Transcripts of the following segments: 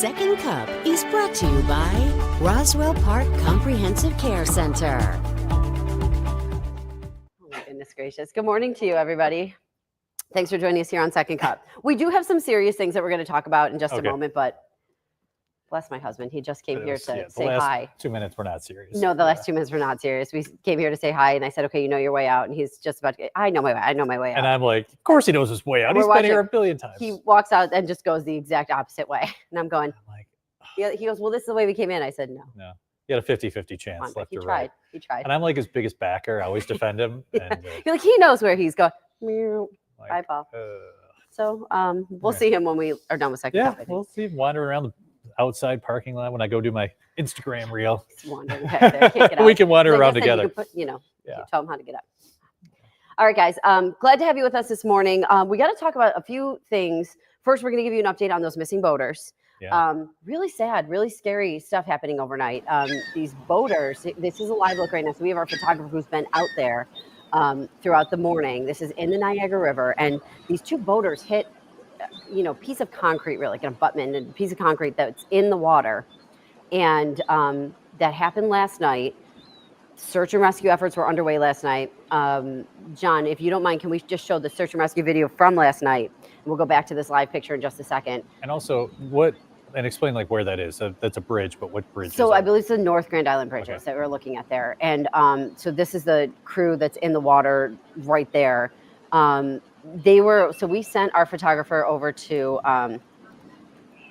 Second Cup is brought to you by Roswell Park Comprehensive Care Center. Oh my goodness gracious. Good morning to you, everybody. Thanks for joining us here on Second Cup. We do have some serious things that we're going to talk about in just a moment, but bless my husband. He just came here to say hi. 2 minutes were not serious. No, the last 2 minutes were not serious. We came here to say hi, and I said, okay, you know your way out. And he's just about to get, I know my way out. And I'm like, of course he knows his way out. He's been here a billion times. He walks out and just goes the exact opposite way. And I'm going, he goes, well, this is the way we came in. I said, no. No. He had a 50-50 chance left or right. He tried. And I'm like his biggest backer. I always defend him. And, you're like, he knows where he's going. Bye, Paul. So we'll see him when we are done with Second Cup. Yeah, we'll see him wander around the outside parking lot when I go do my Instagram reel. He's wandering back there. Can't get out. We can wander around together. You can put, you tell him how to get up. All right, guys. Glad to have you with us this morning. We got to talk about a few things. First, we're going to give you an update on those missing boaters. Yeah. Really sad, really scary stuff happening overnight. These boaters, this is a live look right now. So we have our photographer who's been out there throughout the morning. This is in the Niagara River. And these two boaters hit, piece of concrete, really, like an abutment, and a piece of concrete that's in the water. And that happened last night. Search and rescue efforts were underway last night. John, if you don't mind, can we just show the search and rescue video from last night? And we'll go back to this live picture in just a second. And also, explain like where that is. That's a bridge, but what bridge? So I believe it's the North Grand Island bridges that we're looking at there. And so this is the crew that's in the water right there. We sent our photographer over to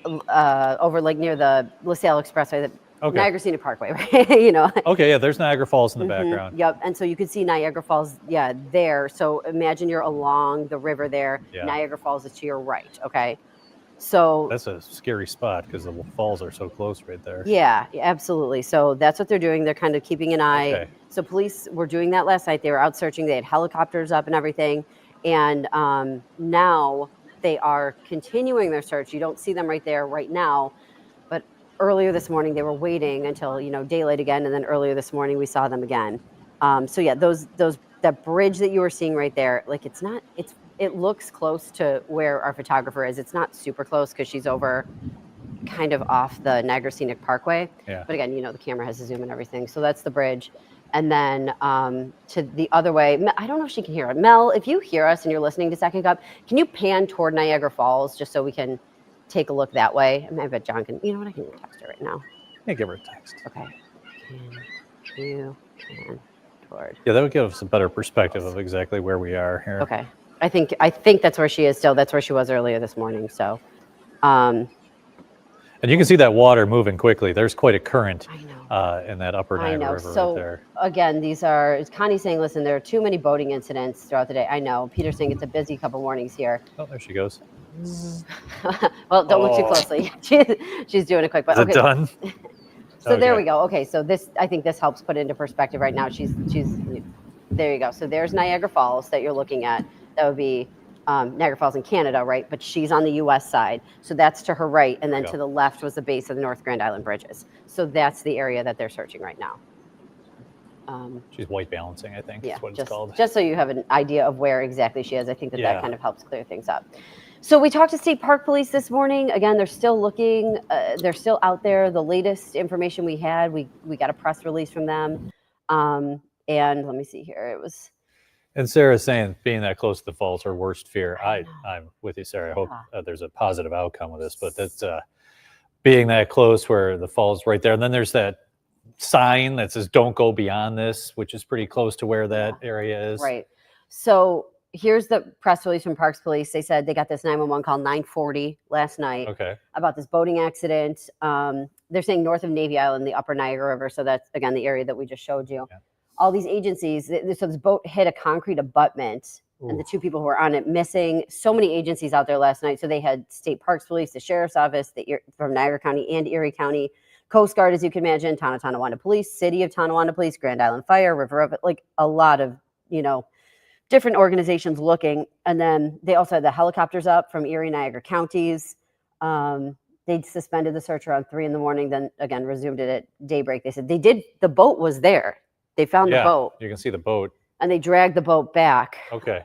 over like near the LaSalle Expressway, the Niagara Scenic Parkway, right? Okay, yeah, there's Niagara Falls in the background. Yep, and so you can see Niagara Falls, there. So imagine you're along the river there. Yeah. Niagara Falls is to your right, okay? So that's a scary spot because the falls are so close right there. Yeah, absolutely. So that's what they're doing. They're kind of keeping an eye. Okay. So police were doing that last night. They were out searching. They had helicopters up and everything. And now they are continuing their search. You don't see them right there right now. But earlier this morning, they were waiting until, daylight again. And then earlier this morning, we saw them again. That bridge that you were seeing right there, like it looks close to where our photographer is. It's not super close because she's over kind of off the Niagara Scenic Parkway. Yeah. But again, the camera has to zoom and everything. So that's the bridge. And then to the other way, I don't know if she can hear it. Mel, if you hear us and you're listening to Second Cup, can you pan toward Niagara Falls just so we can take a look that way? I bet John can, I can text her right now. Yeah, give her a text. Okay. Can you pan toward? Yeah, that would give us a better perspective of exactly where we are here. Okay. I think that's where she is still. That's where she was earlier this morning. So, and you can see that water moving quickly. There's quite a current in that upper Niagara River right there. Again, Connie's saying, listen, there are too many boating incidents throughout the day. I know. Peter's saying it's a busy couple mornings here. Oh, there she goes. Well, don't look too closely. She's doing it quick. But is it done? So there we go. Okay, so I think this helps put into perspective right now. She's there you go. So there's Niagara Falls that you're looking at. That would be Niagara Falls in Canada, right? But she's on the U.S. side. So that's to her right. And then to the left was the base of the North Grand Island bridges. So that's the area that they're searching right now. She's white balancing, I think. That's what it's called. Just so you have an idea of where exactly she is. I think that kind of helps clear things up. So we talked to State Park Police this morning. Again, they're still looking. They're still out there. The latest information we had, we got a press release from them. And let me see here. It was... And Sarah's saying being that close to the falls, her worst fear. I'm with you, Sarah. I hope there's a positive outcome with this, but that's being that close where the fall's right there. And then there's that sign that says don't go beyond this, which is pretty close to where that area is. Right. So here's the press release from Parks Police. They said they got this 911 call 9:40 last night about this boating accident. They're saying north of Navy Island, the upper Niagara River. So that's, again, the area that we just showed you. Yeah. All these agencies, so this boat hit a concrete abutment. Ooh. And the two people who were on it missing. So many agencies out there last night. So they had State Parks Police, the Sheriff's Office from Niagara County and Erie County, Coast Guard, as you can imagine, Tonawanda Police, City of Tonawanda Police, Grand Island Fire, River of it, like a lot of, different organizations looking. And then they also had the helicopters up from Erie, Niagara counties. They suspended the search around 3 a.m, then again resumed it at daybreak. They said the boat was there. They found the boat. You can see the boat. And they dragged the boat back. Okay.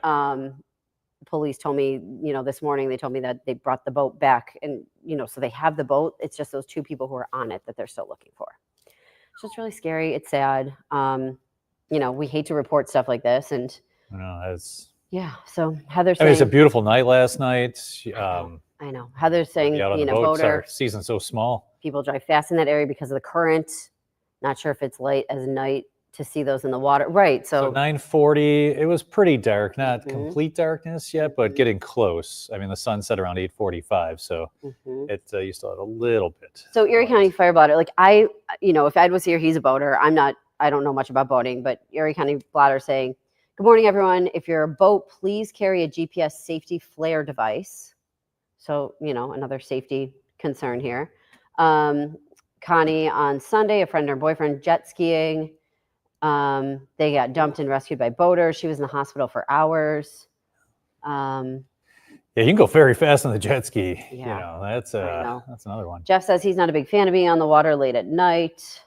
police told me, this morning, they told me that they brought the boat back, and, so they have the boat. It's just those 2 people who are on it that they're still looking for. So it's really scary. It's sad. We hate to report stuff like this, and yeah. So Heather's saying, it was a beautiful night last night. I know. Heather's saying, being a boat, our season's so small. People drive fast in that area because of the current. Not sure if it's late as night to see those in the water. Right. So 9:40, it was pretty dark, not complete darkness yet, but getting close. I mean, the sun set around 8:45, so it you still had a little bit. So Erie County Fire Blotter, like if Ed was here, he's a boater. I don't know much about boating, but Erie County Blotter saying, good morning, everyone. If you're a boat, please carry a GPS safety flare device. So, another safety concern here. Connie on Sunday, a friend and her boyfriend jet skiing. They got dumped and rescued by boaters. She was in the hospital for hours. Yeah, you can go very fast on the jet ski. Yeah, that's another one. Jeff says he's not a big fan of being on the water late at night.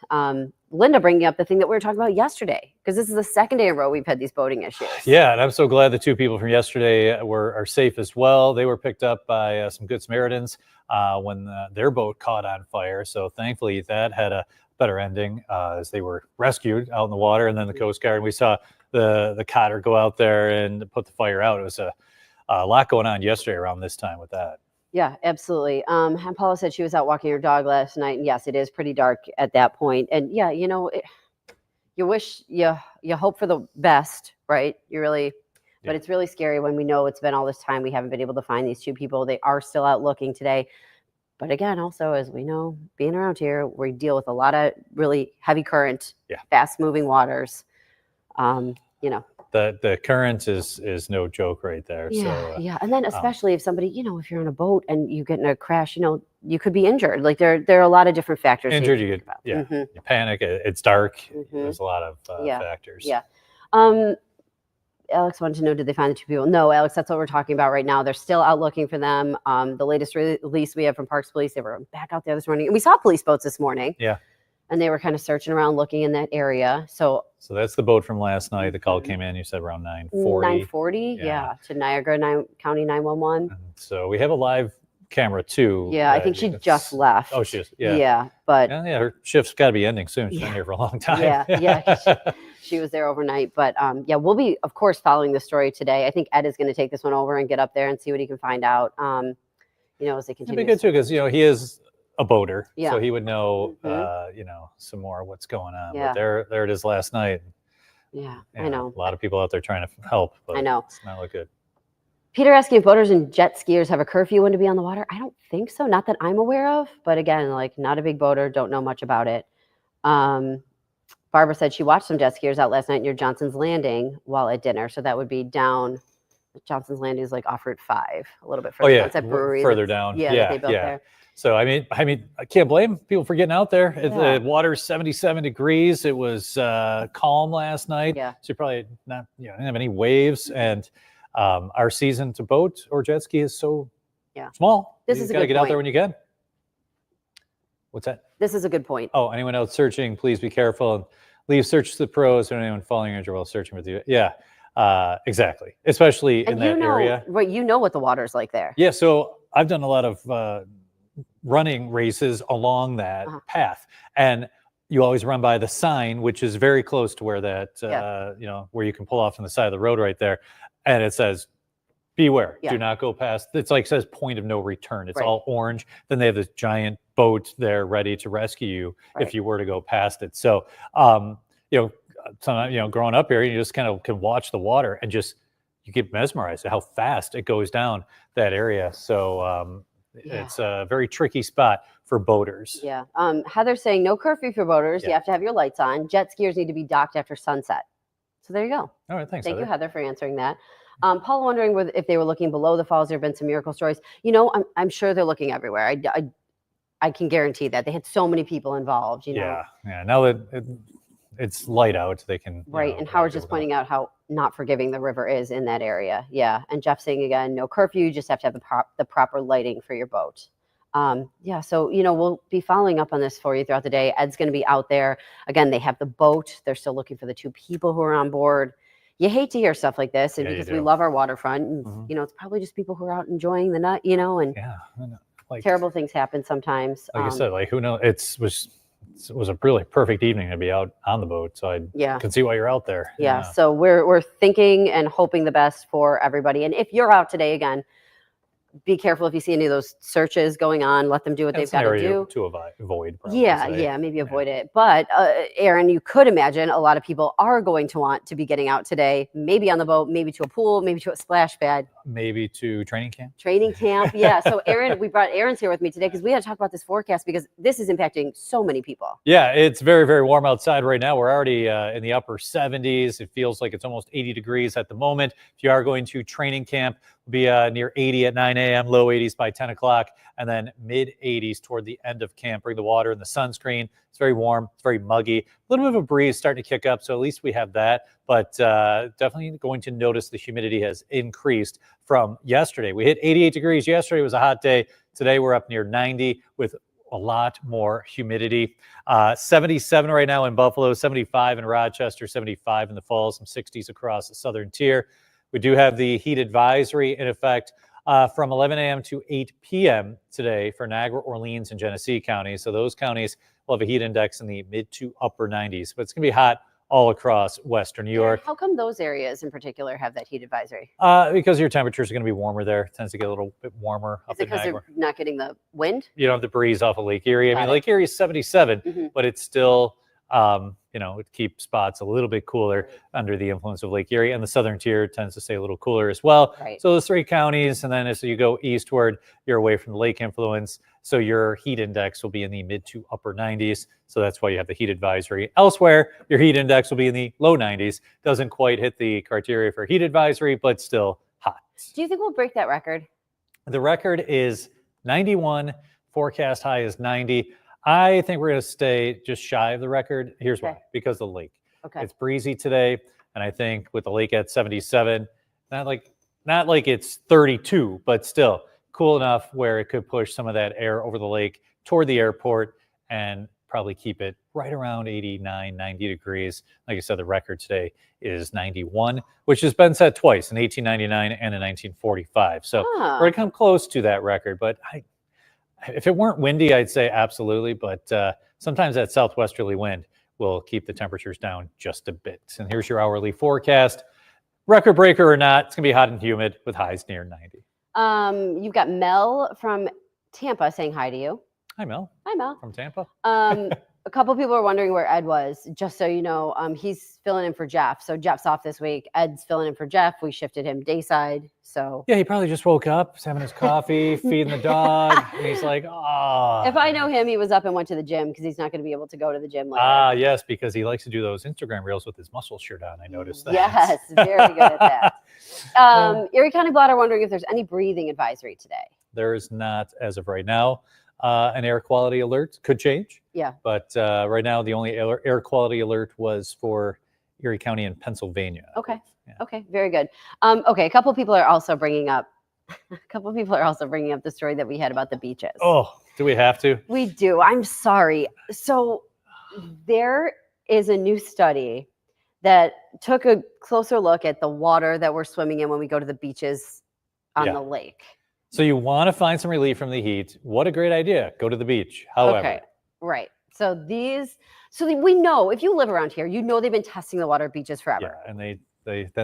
Linda bringing up the thing that we were talking about yesterday, because this is the second day in a row we've had these boating issues. Yeah, and I'm so glad the 2 people from yesterday are safe as well. They were picked up by some Good Samaritans when their boat caught on fire. So thankfully that had a better ending as they were rescued out in the water, and then the Coast Guard. And we saw the cutter go out there and put the fire out. It was a lot going on yesterday around this time with that. Yeah, absolutely. And Paula said she was out walking her dog last night, and yes, it is pretty dark at that point. And yeah, you wish you hope for the best, right? But it's really scary when we know it's been all this time we haven't been able to find these 2 people. They are still out looking today. But again, also, as we know, being around here, we deal with a lot of really heavy current, fast moving waters. The current is no joke right there. Yeah, so, and then especially if somebody, if you're on a boat and you get in a crash, you could be injured. Like there are a lot of different factors. Injured, you get you panic. It's dark. There's a lot of factors. Yeah. Alex wanted to know, did they find the 2 people? No, Alex, that's what we're talking about right now. They're still out looking for them. The latest release we have from Parks Police, they were back out there this morning, and we saw police boats this morning. Yeah. And they were kind of searching around, looking in that area. So that's the boat from last night. The call came in, you said around 9:40. 9:40, to Niagara County 911. So we have a live camera too. Yeah, I think she just left. Oh, she is. Yeah. Yeah, but her shift's got to be ending soon. She's been here for a long time. Yeah. She was there overnight. But we'll be, of course, following the story today. I think Ed is going to take this one over and get up there and see what he can find out. As they continue. It'd be good too, because he is a boater, yeah. So he would know, some more what's going on. Yeah. But there it is last night. Yeah, I know. A lot of people out there trying to help, but I know it's not look good. Peter asking if boaters and jet skiers have a curfew when to be on the water. I don't think so, not that I'm aware of. But again, not a big boater, don't know much about it. Barbara said she watched some jet skiers out last night near Johnson's Landing while at dinner. So that would be down. Johnson's Landing is off Route 5, a little bit further. That brewery further down. Yeah, they built there. So I mean, I can't blame people for getting out there. The water's 77 degrees. It was calm last night. Yeah. So you probably not, didn't have any waves. And our season to boat or jet ski is so small. This is a good point. You got to get out there when you can. What's that? This is a good point. Oh, anyone else searching, please be careful and leave search to the pros or anyone following you while searching with you. Yeah, exactly. Especially in that area. Right. You know what the water's like there. Yeah. So I've done a lot of running races along that path, and you always run by the sign, which is very close to where that where you can pull off on the side of the road right there, and it says beware, do not go past. It's says point of no return. It's all orange. Then they have this giant boat there ready to rescue you if you were to go past it. So growing up here, you just kind of can watch the water and just you get mesmerized at how fast it goes down that area. So it's a very tricky spot for boaters. Yeah. Heather's saying no curfew for boaters. You have to have your lights on. Jet skiers need to be docked after sunset. So there you go. All right. Thanks. Thank you, Heather, for answering that. Paul wondering if they were looking below the falls. There have been some miracle stories. I'm sure they're looking everywhere. I can guarantee that. They had so many people involved. Yeah. Now that it's light out, they can. Right. And Howard's just pointing out how not forgiving the river is in that area. Yeah. And Jeff saying again, no curfew. You just have to have the proper lighting for your boat. So, we'll be following up on this for you throughout the day. Ed's going to be out there. Again, they have the boat. They're still looking for the 2 people who are on board. you hate to hear stuff like this, and Yeah, you because we do. love our waterfront, and it's probably just people who are out enjoying the nut, and Yeah, I know. Like terrible things happen sometimes. Like I said, like who knows? It was a really perfect evening to be out on the boat, so I Yeah. can see why you're out there. Yeah. So we're thinking and hoping the best for everybody. And if you're out today, again, be careful if you see any of those searches going on. Let them do what they've got to do. To avoid. Yeah, maybe avoid it. But Aaron, you could imagine a lot of people are going to want to be getting out today, maybe on the boat, maybe to a pool, maybe to a splash pad. Maybe to training camp. Training camp, yeah. So Aaron, we brought Aaron's here with me today because we had to talk about this forecast because this is impacting so many people. Yeah, it's very, very warm outside right now. We're already in the upper 70s. It feels like it's almost 80 degrees at the moment. If you are going to training camp, we'll be near 80 at 9 a.m., low 80s by 10 o'clock, and then mid 80s toward the end of camp. Bring the water and the sunscreen. It's very warm. It's very muggy. A little bit of a breeze starting to kick up, so at least we have that. But definitely going to notice the humidity has increased from yesterday. We hit 88 degrees. Yesterday was a hot day. Today we're up near 90 with a lot more humidity. 77 right now in Buffalo, 75 in Rochester, 75 in the Falls, some 60s across the southern tier. We do have the heat advisory in effect from 11 a.m. to 8 p.m. today for Niagara, Orleans, and Genesee counties. So those counties will have a heat index in the mid to upper 90s, but it's going to be hot all across Western New York. How come those areas in particular have that heat advisory? Because your temperatures are going to be warmer there. It tends to get a little bit warmer up in Niagara. Is it because they're not getting the wind? You don't have the breeze off of Lake Erie. I mean, Lake Erie is 77, but it's still, it keeps spots a little bit cooler under the influence of Lake Erie. And the southern tier tends to stay a little cooler as well. Right. So those three counties, and then as you go eastward, you're away from the lake influence. So your heat index will be in the mid to upper 90s. So that's why you have the heat advisory. Elsewhere, your heat index will be in the low 90s. Doesn't quite hit the criteria for heat advisory, but still hot. Do you think we'll break that record? The record is 91. Forecast high is 90. I think we're going to stay just shy of the record. Here's why. Because of the lake. Okay. It's breezy today, and I think with the lake at 77, not like it's 32, but still cool enough where it could push some of that air over the lake toward the airport and probably keep it right around 89, 90 degrees. Like I said, the record today is 91, which has been set twice, in 1899 and in 1945. So we're going to come close to that record. But if it weren't windy, I'd say absolutely. But sometimes that southwesterly wind will keep the temperatures down just a bit. And here's your hourly forecast. Record breaker or not, it's going to be hot and humid with highs near 90. You've got Mel from Tampa saying hi to you. Hi, Mel. Hi, Mel. From Tampa. A couple people are wondering where Ed was. Just so you know, he's filling in for Jeff. So Jeff's off this week. Ed's filling in for Jeff. We shifted him dayside. So yeah, he probably just woke up, he's having his coffee, feeding the dog, and he's like, oh. If I know him, he was up and went to the gym because he's not going to be able to go to the gym later. Yes, because he likes to do those Instagram reels with his muscle shirt on. I noticed that. Yes, very good at that. Erie County Blotter wondering if there's any breathing advisory today. There is not as of right now. An air quality alert could change. Yeah. But right now, the only air quality alert was for Erie County and Pennsylvania. Okay. Yeah. Okay. Very good. Okay. A couple people are also bringing up the story that we had about the beaches. Oh, do we have to? We do. I'm sorry. So there is a new study that took a closer look at the water that we're swimming in when we go to the beaches on the lake. So you want to find some relief from the heat. What a great idea. Go to the beach. However. Okay. Right. So we know, if you live around here, you know they've been testing the water at beaches forever. Yeah, and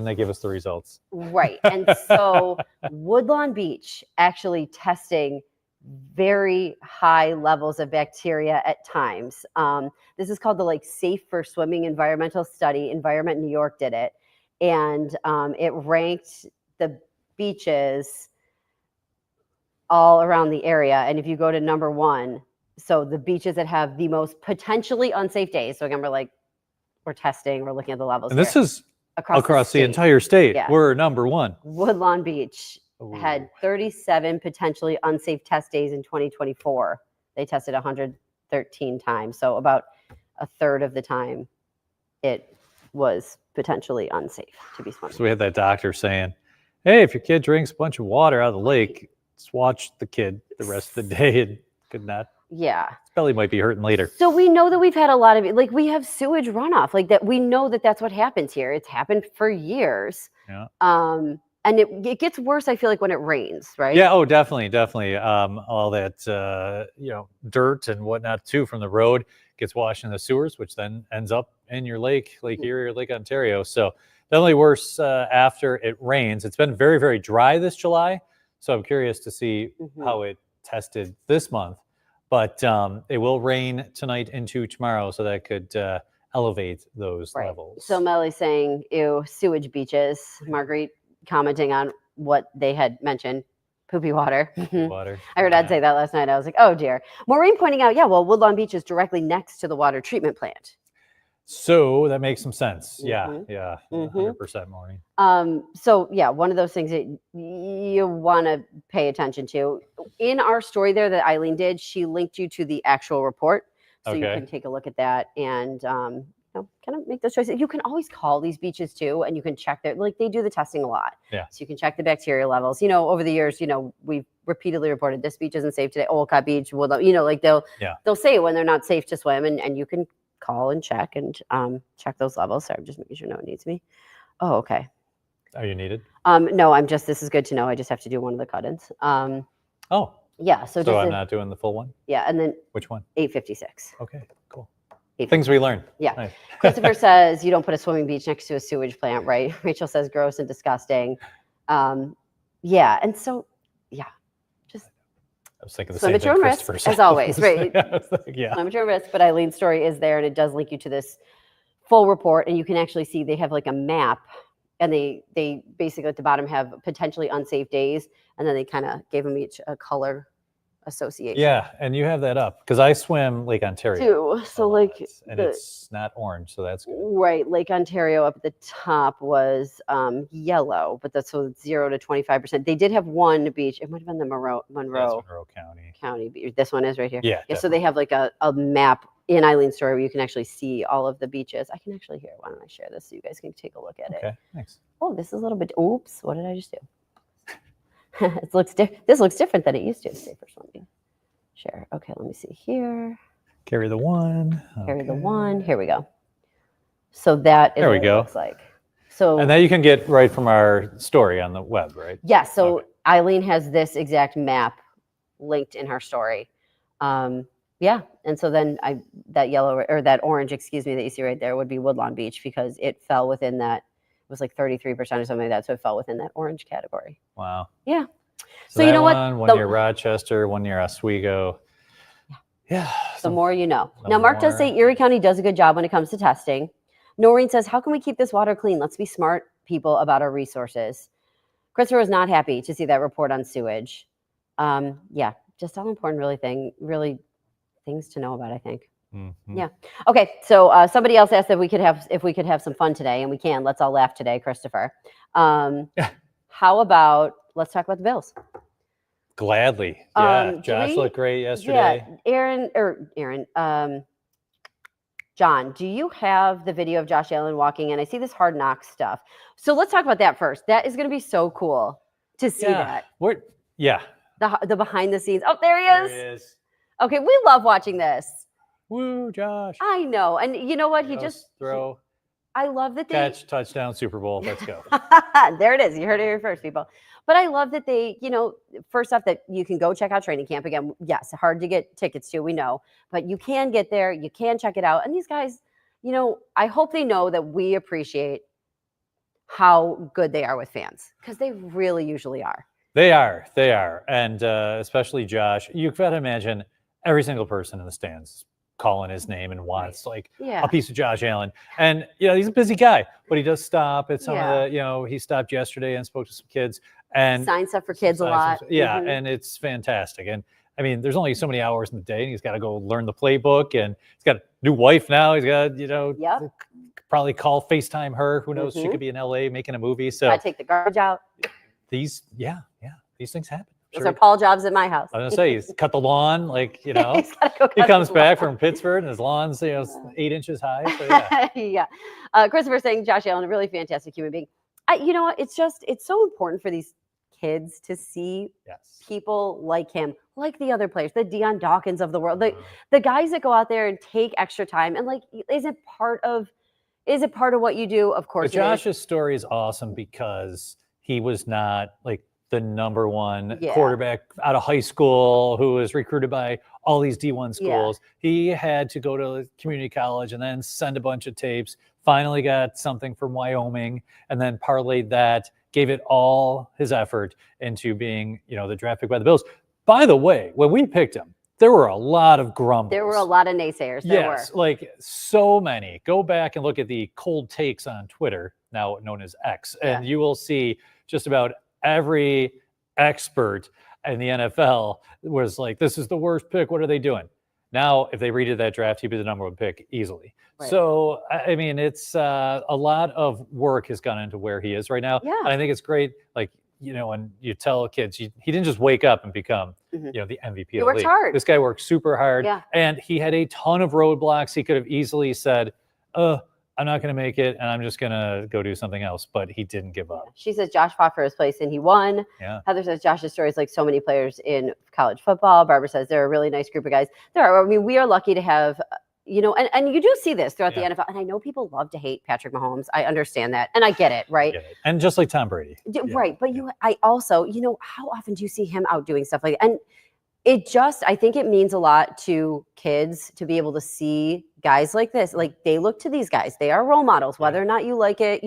they give us the results. Right. And so Woodlawn Beach actually testing very high levels of bacteria at times. This is called the Safe for Swimming Environmental Study. Environment New York did it. And it ranked the beaches all around the area. And if you go to number 1, so the beaches that have the most potentially unsafe days. So again, we're testing, we're looking at the levels. And this is across the entire state. Yeah. We're number 1. Woodlawn Beach had 37 potentially unsafe test days in 2024. They tested 113 times. So about a third of the time it was potentially unsafe to be swimming. So we had that doctor saying, hey, if your kid drinks a bunch of water out of the lake, just watch the kid the rest of the day and could not Yeah. His belly might be hurting later. So we know that we've had a lot of, like, we have sewage runoff, like that. We know that that's what happens here. It's happened for years. Yeah. And it gets worse, I feel like, when it rains, right? Yeah. Oh, definitely. All that, dirt and whatnot too from the road gets washed in the sewers, which then ends up in your Lake Erie or Lake Ontario. So definitely worse after it rains. It's been very, very dry this July. So I'm curious to see how it tested this month. But it will rain tonight into tomorrow, so that could elevate those levels. So Melly's saying, ew, sewage beaches. Marguerite commenting on what they had mentioned, poopy water. Water. I heard Dad say that last night. I was like, oh dear. Maureen pointing out, Woodlawn Beach is directly next to the water treatment plant. So that makes some sense. Yeah, 100% Maureen. So one of those things that you want to pay attention to. In our story there that Eileen did, she linked you to the actual report. So you can take a look at that and kind of make those choices. You can always call these beaches too, and you can check their, like, they do the testing a lot. Yeah. So you can check the bacteria levels. Over the years, we've repeatedly reported this beach isn't safe today. Olcott Beach, like they'll say when they're not safe to swim, and you can call and check check those levels. Sorry, I'm just making sure no one needs me. Oh, okay. Are you needed? No, this is good to know. I just have to do one of the cut-ins. Oh. Yeah. So I'm not doing the full one? Yeah. And then. Which one? 856. Okay, cool. Things we learn. Yeah. Nice. Christopher says you don't put a swimming beach next to a sewage plant, right? Rachel says gross and disgusting. Yeah. And so, just I was thinking the swim same at your thing, own risk, Christopher. as always, right? Yeah. Swim at your own risk, but Eileen's story is there, and it does link you to this full report, and you can actually see they have like a map, and they basically at the bottom have potentially unsafe days, and then they kind of gave them each a color association. Yeah, and you have that up because I swim Lake Ontario too. So it's not orange, so that's good. Right, Lake Ontario up at the top was yellow, but that's 0 to 25%. They did have one beach. It might have been the Monroe County beach. This one is right here. Yeah. So they have like a map in Eileen's story where you can actually see all of the beaches. I can actually hear. Why don't I share this so you guys can take a look at it? Okay, thanks. Oh, this is a little bit. Oops, what did I just do? This looks different than it used to. Safer swimming. Share. Okay, let me see here. Carry the one. Carry the one. Here we go. So that is there we what go. It looks like. So and that you can get right from our story on the web, right? Yeah. So Eileen has this exact map linked in her story. Yeah. And so then that yellow or that orange, excuse me, that you see right there would be Woodlawn Beach because it fell within that. It was like 33% or something like that. So it fell within that orange category. Wow. Yeah. So you know what? One near Rochester, one near Oswego. Yeah. The more you know. Now, Mark does say Erie County does a good job when it comes to testing. Noreen says, how can we keep this water clean? Let's be smart people about our resources. Christopher was not happy to see that report on sewage. Just all important really things to know about, I think. Mm-hmm. Yeah. Okay. So somebody else asked if we could have some fun today, and we can. Let's all laugh today, Christopher. How about let's talk about the Bills? Gladly. Yeah. Josh looked great yesterday. Yeah. John, do you have the video of Josh Allen walking in? I see this Hard Knocks stuff. So let's talk about that first. That is going to be so cool to see that. The behind the scenes. Oh, there he is. Okay. We love watching this. Woo, Josh. I know. And you know what? He just throw. I love that catch, touchdown, Super Bowl. Let's go. There it is. You heard it here first, people. But I love that they, first off, that you can go check out training camp. Again, yes, hard to get tickets to, we know. But you can get there. You can check it out. And these guys, I hope they know that we appreciate how good they are with fans. Because they really usually are. They are. And especially Josh. You've got to imagine every single person in the stands calling his name and wants a piece of Josh Allen. And he's a busy guy, but he does stop at some of the, he stopped yesterday and spoke to some kids and signs up for kids a lot. And it's fantastic. And I mean, there's only so many hours in the day, and he's got to go learn the playbook, and he's got a new wife now. He's got, probably call FaceTime her. Who knows? She could be in LA making a movie. So I take the garbage out. These things happen. Those are Paul jobs at my house. I was gonna say he's cut the lawn, he comes back from Pittsburgh and his lawn's 8 inches high. So Christopher saying Josh Allen, a really fantastic human being. You know what? It's so important for these kids to see Yes. people like him, like the other players, the Deion Dawkins of the world, the guys that go out there and take extra time and like, is it part of what you do? Of course But Josh's story is awesome because he was not like the number one quarterback out of high school who was recruited by all these D1 schools. He had to go to community college and then send a bunch of tapes, finally got something from Wyoming, and then parlayed that, gave it all his effort into being, the draft pick by the Bills. By the way, when we picked him, there were a lot of grumbles. There were a lot of naysayers. Yes, like so many. Go back and look at the cold takes on Twitter, now known as X, and you will see just about every expert in the NFL was like, this is the worst pick. What are they doing? Now, if they redid that draft, he'd be the number one pick easily. Right. So, I mean, it's a lot of work has gone into where he is right now. Yeah. And I think it's great. Like, when you tell kids, he didn't just wake up and become, the MVP he of the worked league. hard. This guy worked super hard. Yeah. And he had a ton of roadblocks. He could have easily said, I'm not going to make it, and I'm just going to go do something else. But he didn't give up. She says Josh fought for his place, and he won. Yeah. Heather says Josh's story is like so many players in college football. Barbara says they're a really nice group of guys. We are lucky to have, and you do see this throughout the NFL. And I know people love to hate Patrick Mahomes. I understand that, and I get it, right? And just like Tom Brady. Right. But I also, how often do you see him out doing stuff like that? And I think it means a lot to kids to be able to see guys like this. Like, they look to these guys. They are role models, whether or not you like it,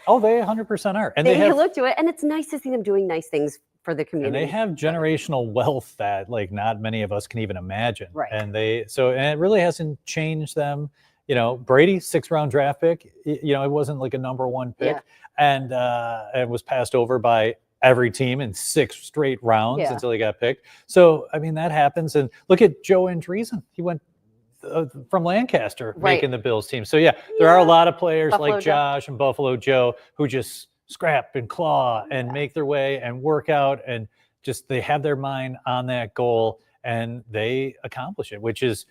Oh, they 100% are. And they look to it, and it's nice to see them doing nice things for the community. And they have generational wealth that like not many of us can even imagine. Right. And it really hasn't changed them. Brady, 6th round draft pick, it wasn't like a number one pick. And it was passed over by every team in 6 straight rounds until he got picked. So, I mean, that happens. And look at Joe Andreessen. He went from Lancaster making the Bills team. So, there are a lot of players Buffalo like Josh and Buffalo Joe who just scrap and claw and make their way and work out, and just they have their mind on that goal and they accomplish it, which is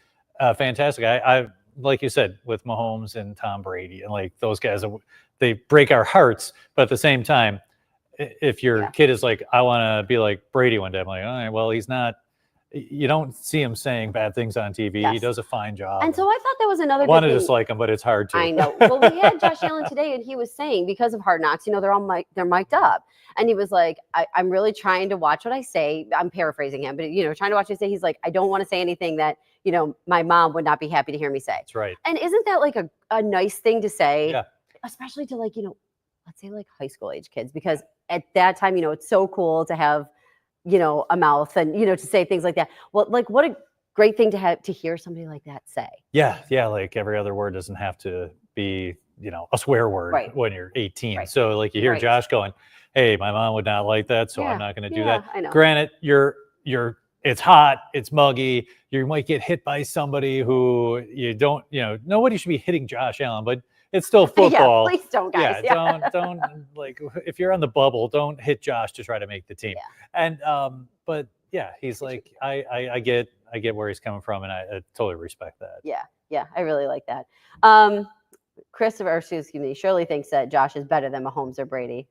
fantastic. I like you said, with Mahomes and Tom Brady and like those guys, they break our hearts, but at the same time, if your kid is like, I want to be like Brady one day, I'm like, all right, well, he's not. You don't see him saying bad things on TV. Yes. He does a fine job. And so I thought that was another. I want to dislike him, but it's hard to. I know. Well, we had Josh Allen today, and he was saying because of Hard Knocks, they're mic'd up, and he was like, I'm really trying to watch what I say. I'm paraphrasing him, but trying to watch what I say. He's like, I don't want to say anything that my mom would not be happy to hear me say. That's right. And isn't that like a nice thing to say? Yeah. Especially to like let's say like high school age kids, because at that time it's so cool to have a mouth and to say things like that. Well, like what a great thing to have to hear somebody like that say. Yeah, like every other word doesn't have to be a swear word when you're 18. Right. So like you hear Josh going, "Hey, my mom would not like that, so I'm not going to do that." I know. Granted, it's hot, it's muggy. You might get hit by somebody who you don't. Nobody should be hitting Josh Allen, but it's still football. Please don't, guys. Don't like if you're on the bubble, don't hit Josh to try to make the team. And but he's like, I get where he's coming from, and I totally respect that. Yeah, I really like that. Shirley thinks that Josh is better than Mahomes or Brady.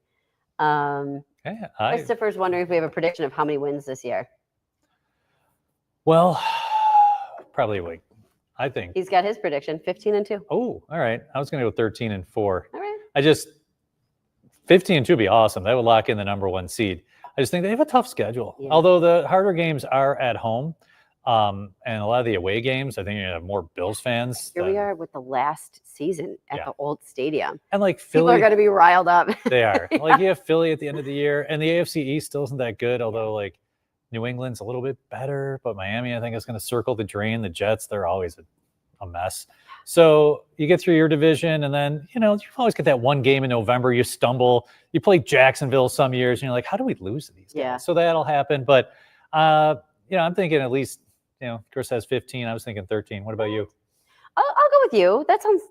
Christopher's wondering if we have a prediction of how many wins this year. Well, probably like. I think he's got his prediction 15-2. Oh, all right. I was going to go 13-4. All right. 15-2 would be awesome. That would lock in the number 1 seed. I just think they have a tough schedule. Yeah. Although the harder games are at home, and a lot of the away games, I think you're going to have more Bills fans. Here we are with the last season at the old stadium. And like Philly, people are going to be riled up. They are. Like you have Philly at the end of the year, and the AFC East still isn't that good. Although like New England's a little bit better, but Miami, I think, is going to circle the drain. The Jets, they're always a mess. So you get through your division, and then, you always get that one game in November. You stumble. You play Jacksonville some years, and you're like, how do we lose to these guys? Yeah. So that'll happen. But, I'm thinking at least, Chris has 15. I was thinking 13. What about you? I'll go with you. That sounds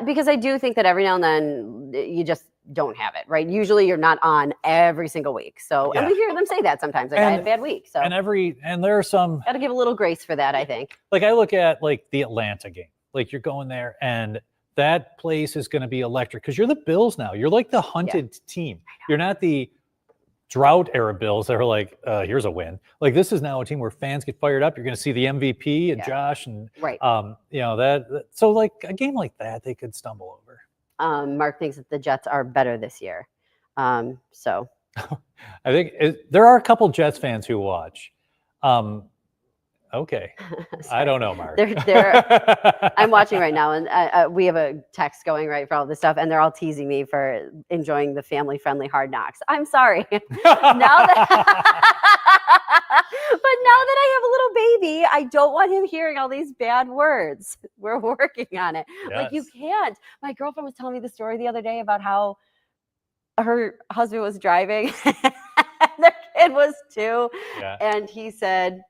because I do think that every now and then you just don't have it, right? Usually you're not on every single week. So and we hear them say that sometimes. Like I had a bad week. So and there are some got to give a little grace for that, I think. Like I look at like the Atlanta game. Like you're going there and that place is going to be electric because you're the Bills now. You're like the hunted team. You're not the drought era Bills that are like, here's a win. Like this is now a team where fans get fired up. You're going to see the MVP and Josh and right. So like a game like that, they could stumble over. Mark thinks that the Jets are better this year. So I think there are a couple Jets fans who watch. Okay. I don't know, Mark. I'm watching right now, and we have a text going right for all this stuff, and they're all teasing me for enjoying the family-friendly Hard Knocks. I'm sorry. But now that I have a little baby, I don't want him hearing all these bad words. We're working on it. Yes. Like, you can't. My girlfriend was telling me the story the other day about how her husband was driving, and their kid was 2, and he said,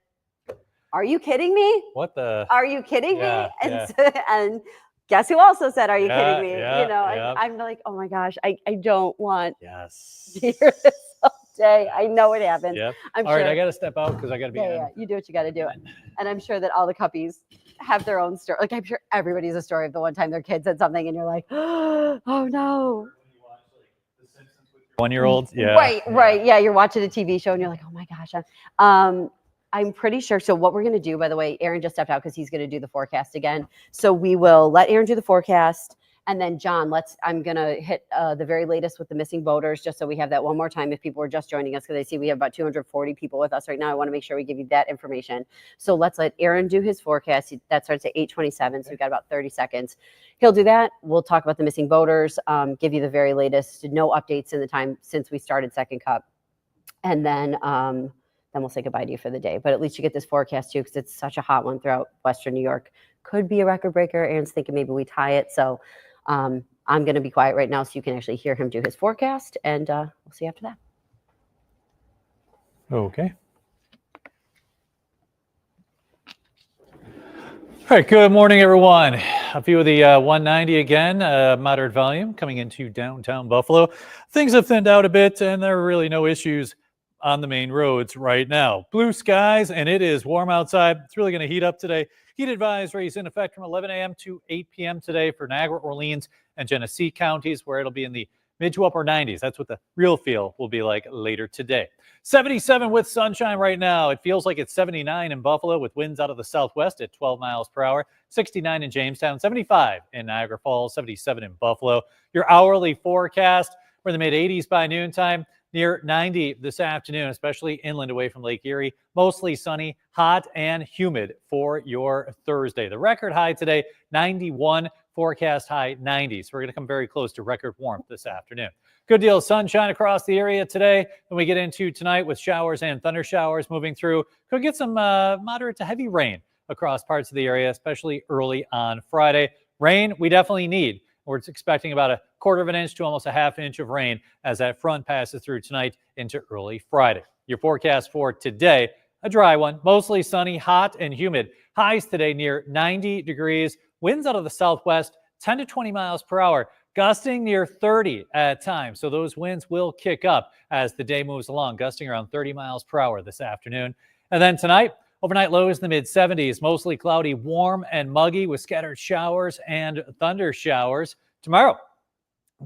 "Are you kidding me? What the? Are you kidding me?" And guess who also said, "Are you kidding me?" And I'm like, oh my gosh, I don't want to hear this all day. I know it happens. All right, I got to step out because I got to be Yeah, you do what you got to do. And I'm sure that all the cuppies have their own story. Like, I'm sure everybody's a story of the one time their kid said something and you're like, oh no. 1-year-olds, right. Yeah, you're watching a TV show and you're like, oh my gosh. I'm pretty sure. So what we're going to do, by the way, Aaron just stepped out because he's going to do the forecast again. So we will let Aaron do the forecast. And then John, I'm going to hit the very latest with the missing boaters, just so we have that one more time if people are just joining us, because I see we have about 240 people with us right now. I want to make sure we give you that information. So let's let Aaron do his forecast. That starts at 8:27. So we've got about 30 seconds. He'll do that. We'll talk about the missing boaters, give you the very latest, no updates in the time since we started Second Cup. And then we'll say goodbye to you for the day. But at least you get this forecast too, because it's such a hot one throughout Western New York. Could be a record breaker. Aaron's thinking maybe we tie it. So I'm going to be quiet right now so you can actually hear him do his forecast, and we'll see you after that. Okay. All right, good morning, everyone. A few of the 190 again, moderate volume coming into downtown Buffalo. Things have thinned out a bit, and there are really no issues on the main roads right now. Blue skies, and it is warm outside. It's really going to heat up today. Heat advisories in effect from 11 a.m. to 8 p.m. today for Niagara, Orleans, and Genesee counties, where it'll be in the mid to upper 90s. That's what the real feel will be like later today. 77 with sunshine right now. It feels like it's 79 in Buffalo with winds out of the southwest at 12 miles per hour. 69 in Jamestown, 75 in Niagara Falls, 77 in Buffalo. Your hourly forecast, we're in the mid 80s by noontime. Near 90 this afternoon, especially inland away from Lake Erie. Mostly sunny, hot, and humid for your Thursday. The record high today, 91, forecast high 90. So we're going to come very close to record warmth this afternoon. Good deal of sunshine across the area today. Then we get into tonight with showers and thunder showers moving through. Could get some moderate to heavy rain across parts of the area, especially early on Friday. Rain we definitely need. We're expecting about a 1/4 of an inch to almost a 1/2 inch of rain as that front passes through tonight into early Friday. Your forecast for today, a dry one, mostly sunny, hot, and humid. Highs today near 90 degrees. Winds out of the southwest, 10 to 20 miles per hour, gusting near 30 at times. So those winds will kick up as the day moves along, gusting around 30 miles per hour this afternoon. And then tonight, overnight lows in the mid-70s, mostly cloudy, warm, and muggy with scattered showers and thunder showers. Tomorrow,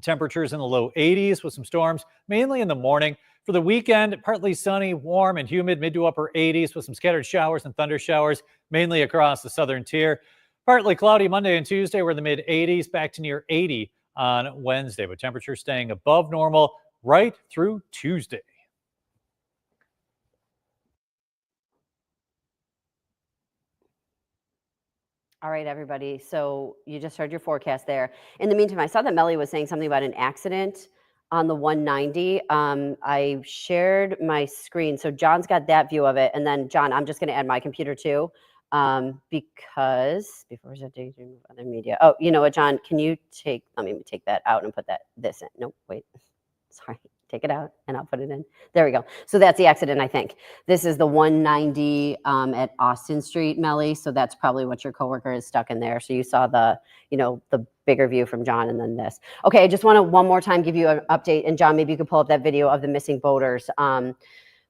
temperatures in the low 80s with some storms, mainly in the morning. For the weekend, partly sunny, warm, and humid, mid to upper 80s with some scattered showers and thunder showers, mainly across the southern tier. Partly cloudy Monday and Tuesday. We're in the mid-80s, back to near 80 on Wednesday, but temperatures staying above normal right through Tuesday. All right, everybody. So you just heard your forecast there. In the meantime, I saw that Melly was saying something about an accident on the 190. I shared my screen. So John's got that view of it. And then, John, I'm just going to add my computer too, because before I daydream of other media. Oh, you know what, John? Can you let me take that out and put this in. Nope, wait. Sorry. Take it out and I'll put it in. There we go. So that's the accident, I think. This is the 190 at Austin Street, Melly. So that's probably what your coworker is stuck in there. So you saw the bigger view from John and then this. Okay, I just want to one more time give you an update. And John, maybe you could pull up that video of the missing boaters.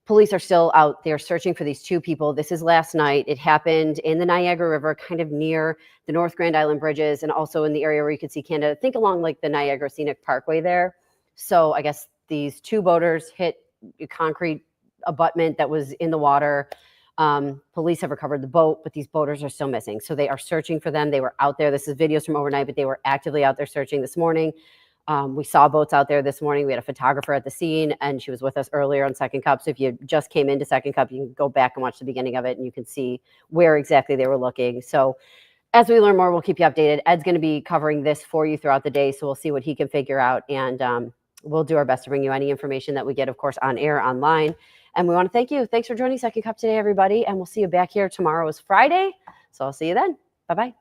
Police are still out there searching for these 2 people. This is last night. It happened in the Niagara River, kind of near the North Grand Island bridges and also in the area where you could see Canada. Think along like the Niagara Scenic Parkway there. So I guess these 2 boaters hit concrete abutment that was in the water. Police have recovered the boat, but these boaters are still missing. So they are searching for them. They were out there. This is videos from overnight, but they were actively out there searching this morning. We saw boats out there this morning. We had a photographer at the scene, and she was with us earlier on Second Cup. So if you just came into Second Cup, you can go back and watch the beginning of it, and you can see where exactly they were looking. So as we learn more, we'll keep you updated. Ed's going to be covering this for you throughout the day, so we'll see what he can figure out, and we'll do our best to bring you any information that we get, of course, on air, online. And we want to thank you. Thanks for joining Second Cup today, everybody, and we'll see you back here. Tomorrow is Friday, so I'll see you then. Bye-bye.